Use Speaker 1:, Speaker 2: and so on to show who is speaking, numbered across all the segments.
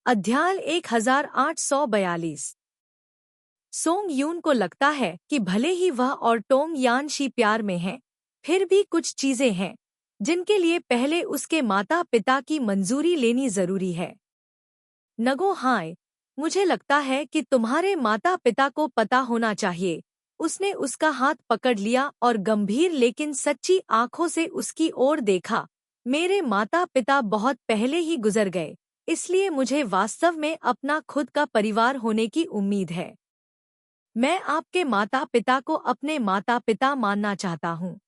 Speaker 1: अध्याय 1842। सोंग यून को लगता है कि भले ही वह और टोंग यान शी प्यार में हैं, फिर भी कुछ चीजें हैं जिनके लिए पहले उसके माता पिता की मंजूरी लेनी जरूरी है। नगो हाय, मुझे लगता है कि तुम्हारे माता पिता को पता होना चाहिए। उसने उसका हाथ पकड़ लिया और गंभीर लेकिन सच्ची आंखों से उसकी ओर देखा। मेरे माता पिता बहुत पहले ही गुजर गए, इसलिए मुझे वास्तव में अपना खुद का परिवार होने की उम्मीद है। मैं आपके माता पिता को अपने माता पिता मानना चाहता हूँ।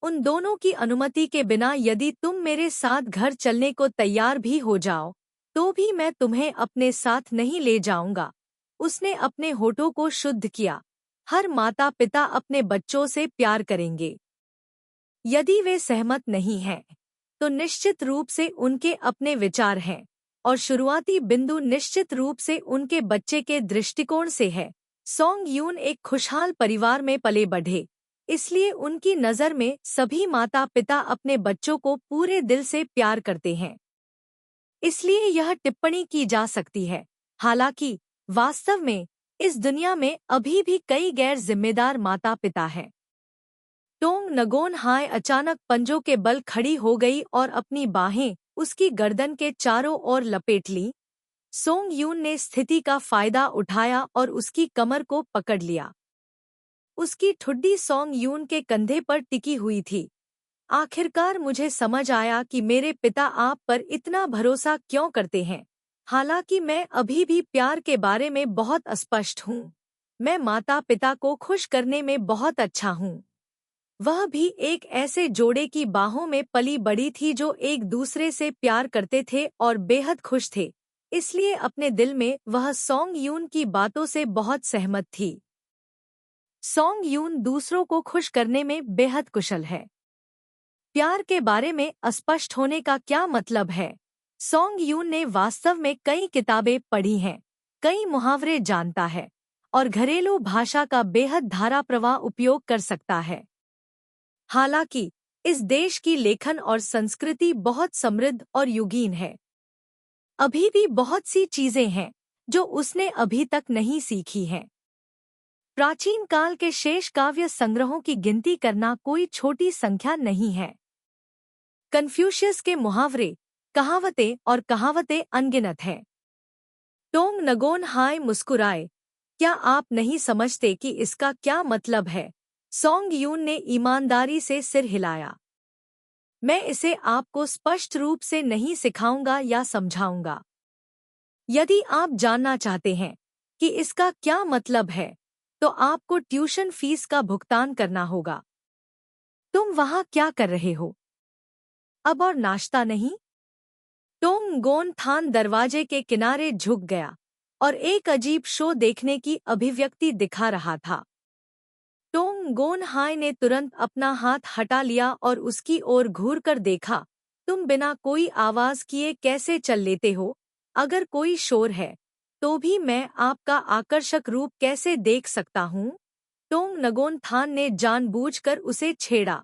Speaker 1: उन दोनों की अनुमति के बिना यदि तुम मेरे साथ घर चलने को तैयार भी हो जाओ, तो भी मैं तुम्हें अपने साथ नहीं ले जाऊंगा। उसने अपने होठों को शुद्ध किया। हर माता पिता अपने बच्चों से प्यार करेंगे। यदि वे सहमत नहीं हैं, तो निश्चित रूप से उनके अपने विचार हैं, और शुरुआती बिंदु निश्चित रूप से उनके बच्चे के दृष्टिकोण से है। सोंग यून एक खुशहाल परिवार में पले बढ़े, इसलिए उनकी नज़र में सभी माता पिता अपने बच्चों को पूरे दिल से प्यार करते हैं। इसलिए यह टिप्पणी की जा सकती है, हालांकि वास्तव में इस दुनिया में अभी भी कई गैर जिम्मेदार माता पिता हैं। टोंग नगोन हाय अचानक पंजों के बल खड़ी हो गई और अपनी बाहें उसकी गर्दन के चारों ओर लपेट लीं। सोंग यून ने स्थिति का फायदा उठाया और उसकी कमर को पकड़ लिया। उसकी ठुड्डी सोंग यून के कंधे पर टिकी हुई थी। आखिरकार मुझे समझ आया कि मेरे पिता आप पर इतना भरोसा क्यों करते हैं। हालांकि मैं अभी भी प्यार के बारे में बहुत अस्पष्ट हूँ। मैं माता पिता को खुश करने में बहुत अच्छा हूँ। वह भी एक ऐसे जोड़े की बाहों में पली बड़ी थी जो एक दूसरे से प्यार करते थे और बेहद खुश थे। इसलिए अपने दिल में वह सोंग यून की बातों से बहुत सहमत थी। सोंग यून दूसरों को खुश करने में बेहद कुशल है। प्यार के बारे में अस्पष्ट होने का क्या मतलब है? सोंग यून ने वास्तव में कई किताबें पढ़ी हैं, कई मुहावरे जानता है और घरेलू भाषा का बेहद धारा प्रवाह उपयोग कर सकता है। हालांकि इस देश की लेखन और संस्कृति बहुत समृद्ध और युगीन है। अभी भी बहुत सी चीजें हैं जो उसने अभी तक नहीं सीखी हैं। प्राचीन काल के शेष काव्य संग्रहों की गिनती करना कोई छोटी संख्या नहीं है। कन्फ्यूशियस के मुहावरे, कहावतें और कहावतें अनगिनत हैं। टोंग नगोन हाय मुस्कुराए। क्या आप नहीं समझते कि इसका क्या मतलब है? सोंग यून ने ईमानदारी से सिर हिलाया। मैं इसे आपको स्पष्ट रूप से नहीं सिखाऊंगा या समझाऊंगा। यदि आप जानना चाहते हैं कि इसका क्या मतलब है, तो आपको ट्यूशन फीस का भुगतान करना होगा। तुम वहां क्या कर रहे हो? अब और नाश्ता नहीं? टोंग गोन थान दरवाजे के किनारे झुक गया और एक अजीब शो देखने की अभिव्यक्ति दिखा रहा था। टोंग गोन हाय ने तुरंत अपना हाथ हटा लिया और उसकी ओर घूरकर देखा। तुम बिना कोई आवाज किए कैसे चल लेते हो? अगर कोई शोर है, तो भी मैं आपका आकर्षक रूप कैसे देख सकता हूँ? टोंग नगोन थान ने जानबूझकर उसे छेड़ा।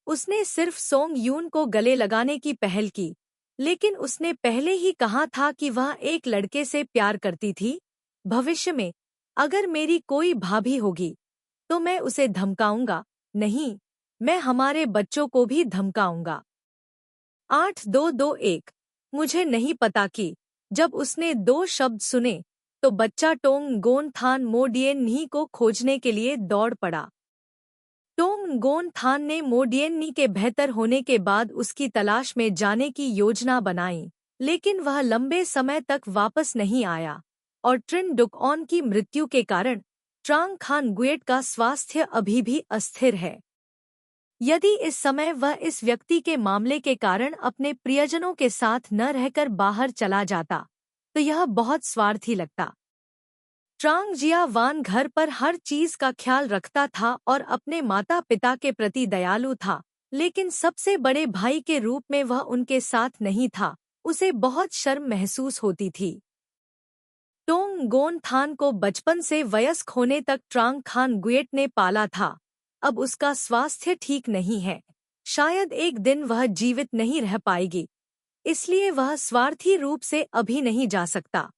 Speaker 1: उसने सिर्फ सोंग यून को गले लगाने की पहल की, लेकिन उसने पहले ही कहा था कि वह एक लड़के से प्यार करती थी। भविष्य में अगर मेरी कोई भाभी होगी, तो मैं उसे धमकाऊंगा। नहीं, मैं हमारे बच्चों को भी धमकाऊंगा। 8221। मुझे नहीं पता कि जब उसने दो शब्द सुने, तो बच्चा टोंग गोन थान मोडियन नी को खोजने के लिए दौड़ पड़ा। टोंग गोन थान ने मोडियन नी के बेहतर होने के बाद उसकी तलाश में जाने की योजना बनाई, लेकिन वह लंबे समय तक वापस नहीं आया और ट्रिन डुकऑन की मृत्यु के कारण ट्रांग खान गुएट का स्वास्थ्य अभी भी अस्थिर है। यदि इस समय वह इस व्यक्ति के मामले के कारण अपने प्रियजनों के साथ न रहकर बाहर चला जाता, तो यह बहुत स्वार्थी लगता। ट्रांग जिया वान घर पर हर चीज का ख्याल रखता था और अपने माता पिता के प्रति दयालु था, लेकिन सबसे बड़े भाई के रूप में वह उनके साथ नहीं था। उसे बहुत शर्म महसूस होती थी। टोंग गोन थान को बचपन से वयस्क होने तक ट्रांग खान गुएट ने पाला था। अब उसका स्वास्थ्य ठीक नहीं है। शायद एक दिन वह जीवित नहीं रह पाएगी। इसलिए वह स्वार्थी रूप से अभी नहीं जा सकता।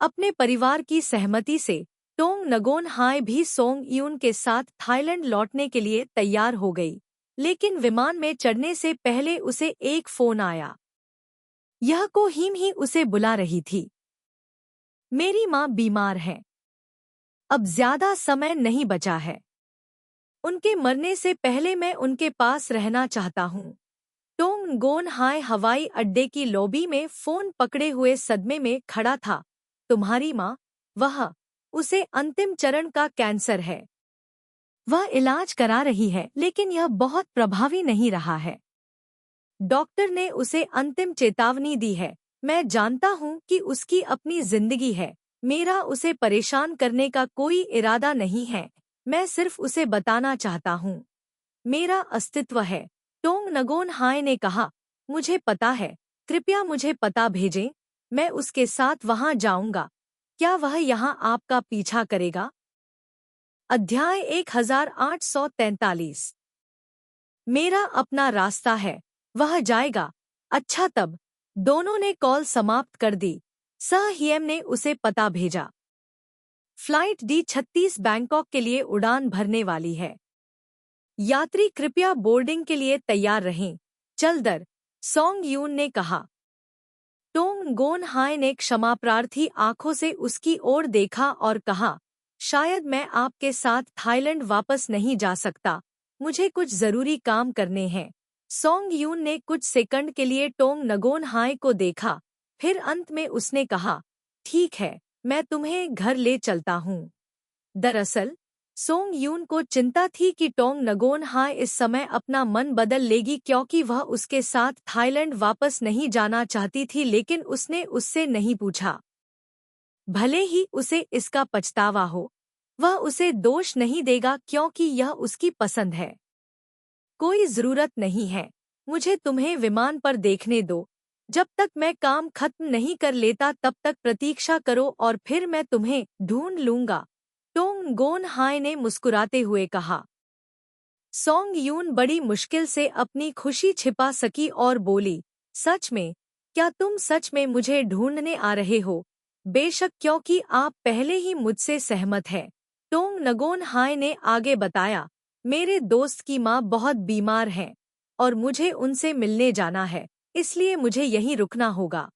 Speaker 1: अपने परिवार की सहमति से टोंग नगोन हाय भी सोंग यून के साथ थाईलैंड लौटने के लिए तैयार हो गई, लेकिन विमान में चढ़ने से पहले उसे एक फोन आया। यह को हिम ही उसे बुला रही थी। मेरी माँ बीमार है। अब ज्यादा समय नहीं बचा है। उनके मरने से पहले मैं उनके पास रहना चाहता हूँ। टोंग गोन हाय हवाई अड्डे की लॉबी में फोन पकड़े हुए सदमे में खड़ा था। तुम्हारी माँ, उसे अंतिम चरण का कैंसर है। वह इलाज करा रही है, लेकिन यह बहुत प्रभावी नहीं रहा है। डॉक्टर ने उसे अंतिम चेतावनी दी है। मैं जानता हूँ कि उसकी अपनी जिंदगी है। मेरा उसे परेशान करने का कोई इरादा नहीं है। मैं सिर्फ उसे बताना चाहता हूँ। मेरा अस्तित्व है। टोंग नगोन हाय ने कहा, मुझे पता है। कृपया मुझे पता भेजें। मैं उसके साथ वहां जाऊंगा। क्या वह यहाँ आपका पीछा करेगा? अध्याय 1843। मेरा अपना रास्ता है। वह जाएगा। अच्छा, तब दोनों ने कॉल समाप्त कर दी। सह हियम ने उसे पता भेजा। फ्लाइट D36 बैंकॉक के लिए उड़ान भरने वाली है। यात्री कृपया बोर्डिंग के लिए तैयार रहें। चलदर, सोंग यून ने कहा। टोंग गोन हाय ने क्षमाप्रार्थी आंखों से उसकी ओर देखा और कहा, शायद मैं आपके साथ थाईलैंड वापस नहीं जा सकता। मुझे कुछ जरूरी काम करने हैं। सोंग यून ने कुछ सेकंड के लिए टोंग नगोन हाय को देखा, फिर अंत में उसने कहा, ठीक है, मैं तुम्हें घर ले चलता हूँ। दरअसल सोंग यून को चिंता थी कि टोंग नगोन हाय इस समय अपना मन बदल लेगी, क्योंकि वह उसके साथ थाईलैंड वापस नहीं जाना चाहती थी, लेकिन उसने उससे नहीं पूछा। भले ही उसे इसका पछतावा हो, वह उसे दोष नहीं देगा क्योंकि यह उसकी पसंद है। कोई जरूरत नहीं है। मुझे तुम्हें विमान पर देखने दो। जब तक मैं काम खत्म नहीं कर लेता तब तक प्रतीक्षा करो और फिर मैं तुम्हें ढूंढ लूंगा। टोंग गोन हाय ने मुस्कुराते हुए कहा। सोंग यून बड़ी मुश्किल से अपनी खुशी छिपा सकी और बोली, सच में? क्या तुम सच में मुझे ढूंढने आ रहे हो? बेशक, क्योंकि आप पहले ही मुझसे सहमत हैं। टोंग नगोन हाय ने आगे बताया, मेरे दोस्त की माँ बहुत बीमार है और मुझे उनसे मिलने जाना है, इसलिए मुझे यहीं रुकना होगा।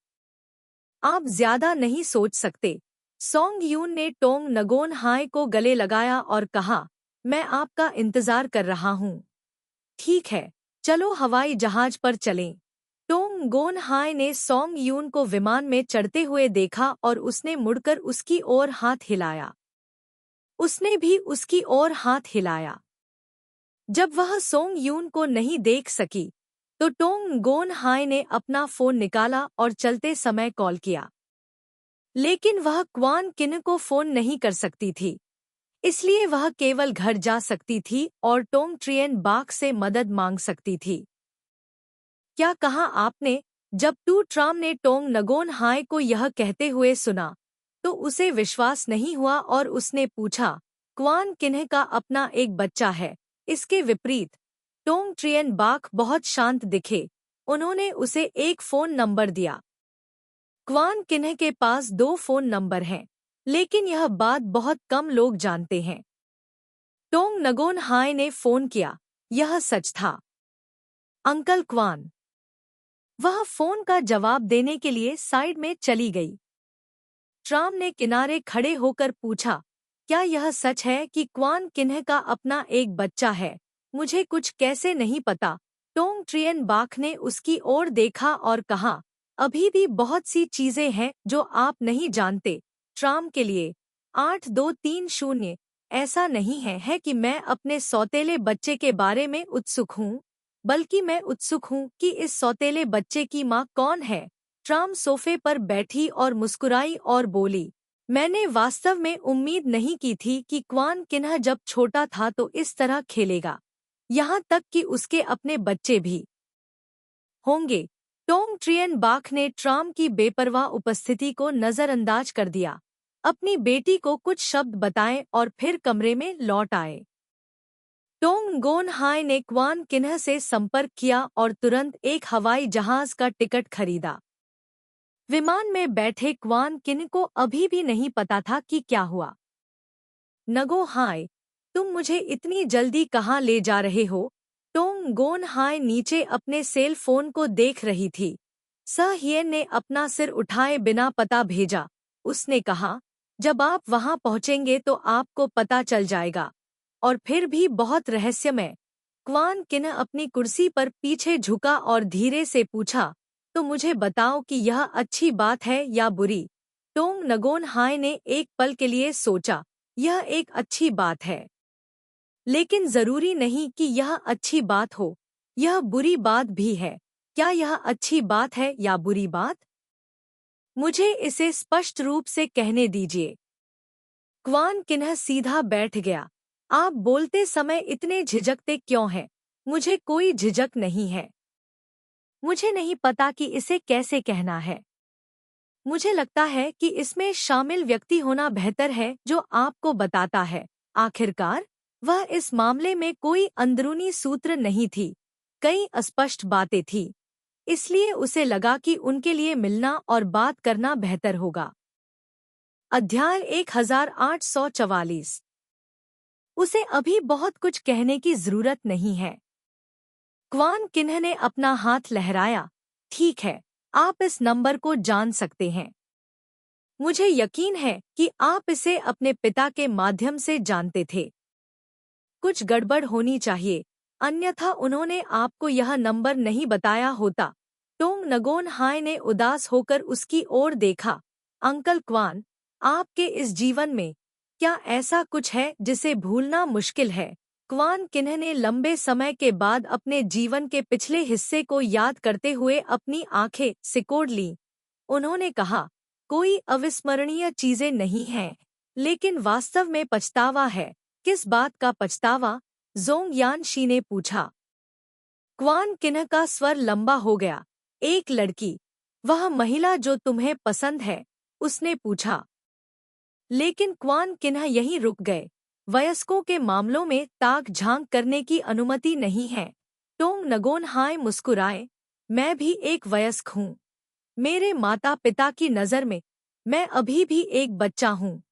Speaker 1: आप ज्यादा नहीं सोच सकते। सोंग यून ने टोंग नगोन हाय को गले लगाया और कहा, मैं आपका इंतजार कर रहा हूँ। ठीक है, चलो हवाई जहाज पर चलें। टोंग गोन हाय ने सोंग यून को विमान में चढ़ते हुए देखा और उसने मुड़कर उसकी ओर हाथ हिलाया। उसने भी उसकी ओर हाथ हिलाया। जब वह सोंग यून को नहीं देख सकी तो टोंग गोन हाय ने अपना फोन निकाला और चलते समय कॉल किया, लेकिन वह क्वान किन को फोन नहीं कर सकती थी, इसलिए वह केवल घर जा सकती थी और टोंग ट्रियन बाक से मदद मांग सकती थी। क्या कहा आपने? जब टू ट्राम ने टोंग नगोन हाय को यह कहते हुए सुना तो उसे विश्वास नहीं हुआ और उसने पूछा, क्वान किन्ह का अपना एक बच्चा है? इसके विपरीत टोंग ट्रियन बाक बहुत शांत दिखे। उन्होंने उसे एक फोन नंबर दिया। क्वान किन्ह के पास 2 फोन नंबर हैं, लेकिन यह बात बहुत कम लोग जानते हैं। टोंग नगोन हाय ने फोन किया। यह सच था। Uncle Kuan. वह फोन का जवाब देने के लिए साइड में चली गई। ट्राम ने किनारे खड़े होकर पूछा, क्या यह सच है कि क्वान किन्ह का अपना एक बच्चा है? मुझे कुछ कैसे नहीं पता। टोंग ट्रियन बाक ने उसकी ओर देखा और कहा, अभी भी बहुत सी चीजें हैं जो आप नहीं जानते। ट्राम के लिए 8230। ऐसा नहीं है कि मैं अपने सौतेले बच्चे के बारे में उत्सुक हूँ, बल्कि मैं उत्सुक हूँ कि इस सौतेले बच्चे की माँ कौन है। ट्राम सोफे पर बैठी और मुस्कुराई और बोली, मैंने वास्तव में उम्मीद नहीं की थी कि क्वान किन्ह जब छोटा था तो इस तरह खेलेगा, यहाँ तक कि उसके अपने बच्चे भी होंगे। टोंग ट्रियन बाक ने ट्राम की बेपरवाह उपस्थिति को नजरअंदाज कर दिया। अपनी बेटी को कुछ शब्द बताएं और फिर कमरे में लौट आए। टोंग गोन हाय ने क्वान किन्ह से संपर्क किया और तुरंत एक हवाई जहाज का टिकट खरीदा। विमान में बैठे क्वान किन्ह को अभी भी नहीं पता था कि क्या हुआ। नगो हाय, तुम मुझे इतनी जल्दी कहाँ ले जा रहे हो? टोंग गोन हाय नीचे अपने सेल फोन को देख रही थी। सह हियन ने अपना सिर उठाए बिना पता भेजा। उसने कहा, जब आप वहां पहुंचेंगे तो आपको पता चल जाएगा। और फिर भी बहुत रहस्यमय। क्वान किन्ह अपनी कुर्सी पर पीछे झुका और धीरे से पूछा, तो मुझे बताओ कि यह अच्छी बात है या बुरी? टोंग नगोन हाय ने एक पल के लिए सोचा, यह एक अच्छी बात है। लेकिन जरूरी नहीं कि यह अच्छी बात हो, यह बुरी बात भी है। क्या यह अच्छी बात है या बुरी बात? मुझे इसे स्पष्ट रूप से कहने दीजिए। क्वान किन्ह सीधा बैठ गया। आप बोलते समय इतने झिझकते क्यों हैं? मुझे कोई झिझक नहीं है। मुझे नहीं पता कि इसे कैसे कहना है। मुझे लगता है कि इसमें शामिल व्यक्ति होना बेहतर है जो आपको बताता है। आखिरकार वह इस मामले में कोई अंदरूनी सूत्र नहीं थी, कई अस्पष्ट बातें थी। इसलिए उसे लगा कि उनके लिए मिलना और बात करना बेहतर होगा। अध्याय 1844। उसे अभी बहुत कुछ कहने की जरूरत नहीं है। क्वान किन्ह ने अपना हाथ लहराया। ठीक है, आप इस नंबर को जान सकते हैं। मुझे यकीन है कि आप इसे अपने पिता के माध्यम से जानते थे। कुछ गड़बड़ होनी चाहिए, अन्यथा उन्होंने आपको यह नंबर नहीं बताया होता। टोंग नगोन हाय ने उदास होकर उसकी ओर देखा। अंकल क्वान, आपके इस जीवन में क्या ऐसा कुछ है जिसे भूलना मुश्किल है? क्वान किन्ह ने लंबे समय के बाद अपने जीवन के पिछले हिस्से को याद करते हुए अपनी आंखें सिकोड़ लीं। उन्होंने कहा, कोई अविस्मरणीय चीजें नहीं हैं, लेकिन वास्तव में पछतावा है। किस बात का पछतावा? जोंग यान शी ने पूछा। क्वान किन्ह का स्वर लंबा हो गया। एक लड़की, वह महिला जो तुम्हें पसंद है? उसने पूछा। लेकिन क्वान किन्ह यहीं रुक गए। वयस्कों के मामलों में ताक झांक करने की अनुमति नहीं है। टोंग नगोन हाय मुस्कुराए। मैं भी एक वयस्क हूँ। मेरे माता पिता की नज़र में मैं अभी भी एक बच्चा हूँ।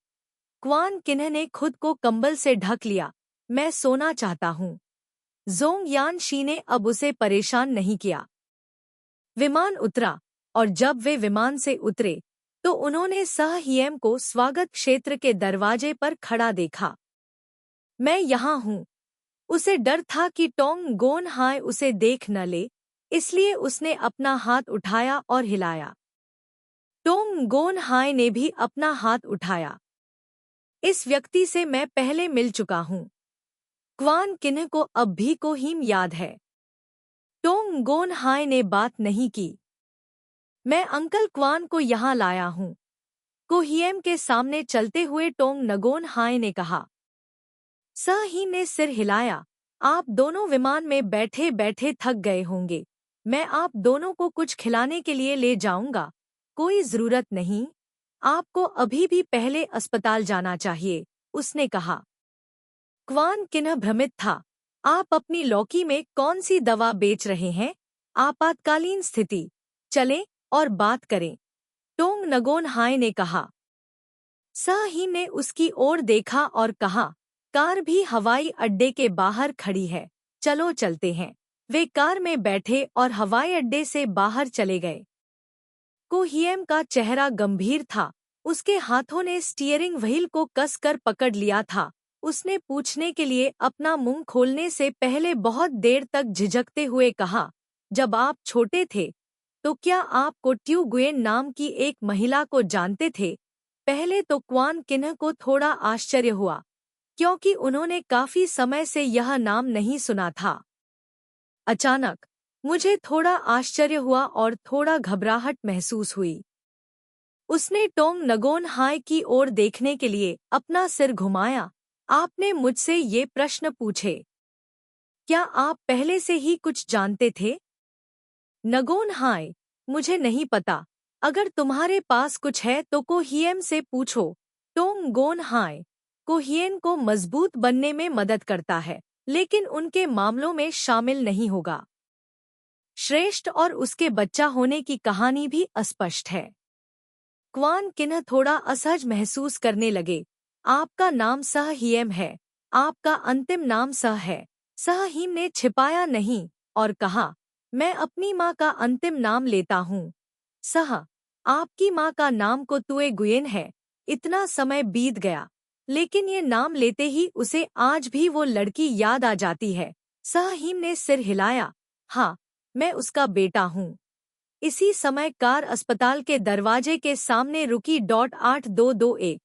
Speaker 1: क्वान किन्ह ने खुद को कंबल से ढक लिया। मैं सोना चाहता हूँ। जोंग यान शी ने अब उसे परेशान नहीं किया। विमान उतरा और जब वे विमान से उतरे तो उन्होंने सह हियम को स्वागत क्षेत्र के दरवाजे पर खड़ा देखा। मैं यहाँ हूँ। उसे डर था कि टोंग गोन हाय उसे देख न ले, इसलिए उसने अपना हाथ उठाया और हिलाया। टोंग गोन हाय ने भी अपना हाथ उठाया। इस व्यक्ति से मैं पहले मिल चुका हूँ। क्वान किन्ह को अब भी कोहिम याद है। टोंग गोन हाय ने बात नहीं की। मैं अंकल क्वान को यहाँ लाया हूँ। कोहियम के सामने चलते हुए टोंग नगोन हाय ने कहा। सह ही ने सिर हिलाया। आप दोनों विमान में बैठे बैठे थक गए होंगे। मैं आप दोनों को कुछ खिलाने के लिए ले जाऊंगा। कोई जरूरत नहीं, आपको अभी भी पहले अस्पताल जाना चाहिए, उसने कहा। क्वान किन्ह भ्रमित था। आप अपनी लौकी में कौन सी दवा बेच रहे हैं? आपातकालीन स्थिति, चलें और बात करें, टोंग नगोन हाय ने कहा। सह ही ने उसकी ओर देखा और कहा, कार भी हवाई अड्डे के बाहर खड़ी है, चलो चलते हैं। वे कार में बैठे और हवाई अड्डे से बाहर चले गए। कोहियम का चेहरा गंभीर था। उसके हाथों ने स्टीयरिंग व्हील को कसकर पकड़ लिया था। उसने पूछने के लिए अपना मुंह खोलने से पहले बहुत देर तक झिझकते हुए कहा, जब आप छोटे थे तो क्या आप कोट्यू गुएन नाम की एक महिला को जानते थे? पहले तो क्वान किन्ह को थोड़ा आश्चर्य हुआ, क्योंकि उन्होंने काफी समय से यह नाम नहीं सुना था। अचानक मुझे थोड़ा आश्चर्य हुआ और थोड़ा घबराहट महसूस हुई। उसने टोंग नगोन हाय की ओर देखने के लिए अपना सिर घुमाया। आपने मुझसे ये प्रश्न पूछे, क्या आप पहले से ही कुछ जानते थे? नगोन हाय, मुझे नहीं पता। अगर तुम्हारे पास कुछ है तो कोहियम से पूछो। टोंग गोन हाय, कोहियन को मजबूत बनने में मदद करता है, लेकिन उनके मामलों में शामिल नहीं होगा। श्रेष्ठ और उसके बच्चा होने की कहानी भी अस्पष्ट है। क्वान किन्ह थोड़ा असहज महसूस करने लगे। आपका नाम सह हियम है। आपका अंतिम नाम सह है। सह हिम ने छिपाया नहीं और कहा, मैं अपनी माँ का अंतिम नाम लेता हूँ। सह, आपकी माँ का नाम को तुए गुयेन है। इतना समय बीत गया, लेकिन ये नाम लेते ही उसे आज भी वो लड़की याद आ जाती है। सह हिम ने सिर हिलाया। हाँ, मैं उसका बेटा हूँ। इसी समय कार अस्पताल के दरवाजे के सामने रुकी। 8221